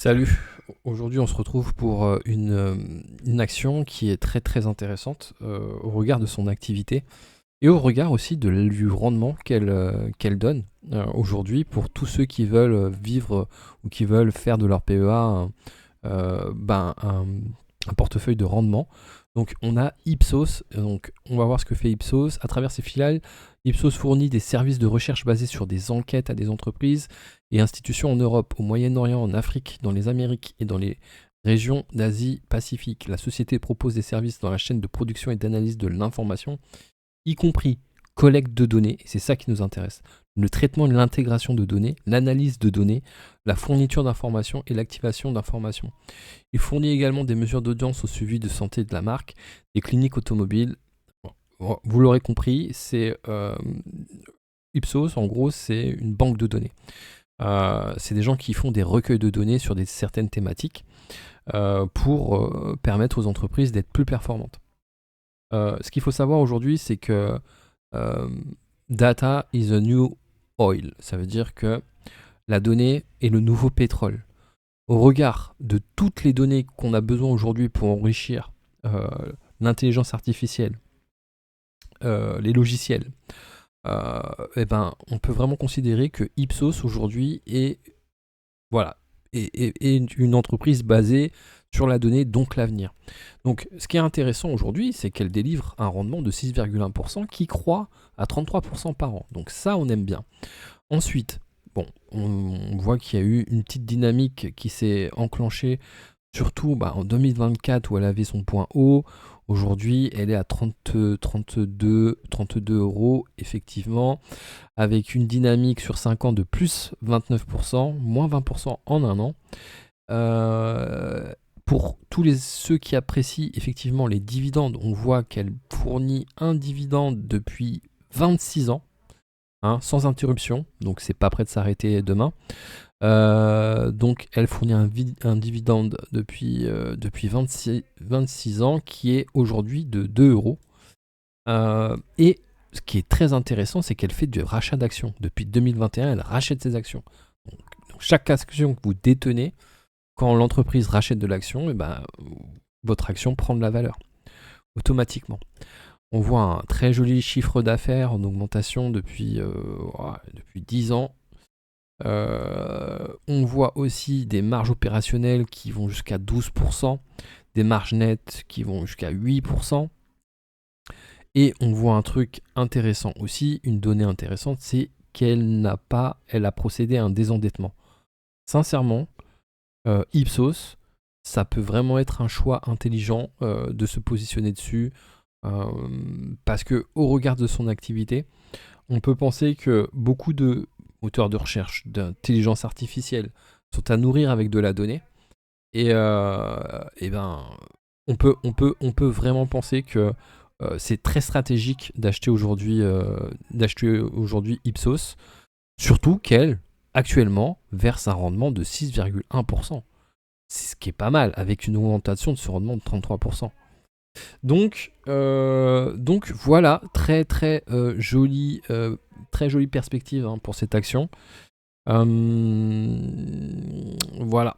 Salut, aujourd'hui on se retrouve pour une action qui est très très intéressante au regard de son activité et au regard aussi du rendement qu'elle donne aujourd'hui pour tous ceux qui veulent vivre ou qui veulent faire de leur PEA un portefeuille de rendement. Donc on a Ipsos, donc on va voir ce que fait Ipsos. À travers ses filiales, Ipsos fournit des services de recherche basés sur des enquêtes à des entreprises et institutions en Europe, au Moyen-Orient, en Afrique, dans les Amériques et dans les régions d'Asie-Pacifique. La société propose des services dans la chaîne de production et d'analyse de l'information, y compris collecte de données, et c'est ça qui nous intéresse, le traitement de l'intégration de données, l'analyse de données, la fourniture d'informations et l'activation d'informations. Il fournit également des mesures d'audience au suivi de santé de la marque, des cliniques automobiles. Bon, vous l'aurez compris, c'est Ipsos, en gros, c'est une banque de données. C'est des gens qui font des recueils de données sur certaines thématiques pour permettre aux entreprises d'être plus performantes. Ce qu'il faut savoir aujourd'hui, c'est que data is a new oil. Ça veut dire que la donnée est le nouveau pétrole. Au regard de toutes les données qu'on a besoin aujourd'hui pour enrichir l'intelligence artificielle, les logiciels, on peut vraiment considérer que Ipsos aujourd'hui est une entreprise basée sur la donnée, donc l'avenir. Donc ce qui est intéressant aujourd'hui, c'est qu'elle délivre un rendement de 6,1% qui croît à 33% par an. Donc ça, on aime bien. Ensuite, on voit qu'il y a eu une petite dynamique qui s'est enclenchée, surtout en 2024 où elle avait son point haut. Aujourd'hui, elle est à 32 euros, effectivement, avec une dynamique sur 5 ans de plus 29%, moins 20% en un an. Pour ceux qui apprécient effectivement les dividendes, on voit qu'elle fournit un dividende depuis 26 ans, sans interruption, donc c'est pas prêt de s'arrêter demain. Donc elle fournit un dividende depuis 26 ans qui est aujourd'hui de 2 euros. Et ce qui est très intéressant, c'est qu'elle fait du rachat d'actions. Depuis 2021, elle rachète ses actions. Donc, chaque action que vous détenez, quand l'entreprise rachète de l'action, votre action prend de la valeur automatiquement. On voit un très joli chiffre d'affaires en augmentation depuis 10 ans. On voit aussi des marges opérationnelles qui vont jusqu'à 12%, des marges nettes qui vont jusqu'à 8%. Et on voit un truc intéressant aussi, une donnée intéressante, c'est qu'elle a procédé à un désendettement. Sincèrement, Ipsos, ça peut vraiment être un choix intelligent de se positionner dessus, parce que au regard de son activité, on peut penser que beaucoup de moteurs de recherche, d'intelligence artificielle sont à nourrir avec de la donnée, et on peut vraiment penser que c'est très stratégique d'acheter aujourd'hui Ipsos, surtout qu'elle, actuellement, verse un rendement de 6,1%. C'est ce qui est pas mal, avec une augmentation de ce rendement de 33%. Donc voilà, très très jolie perspective pour cette action. Voilà.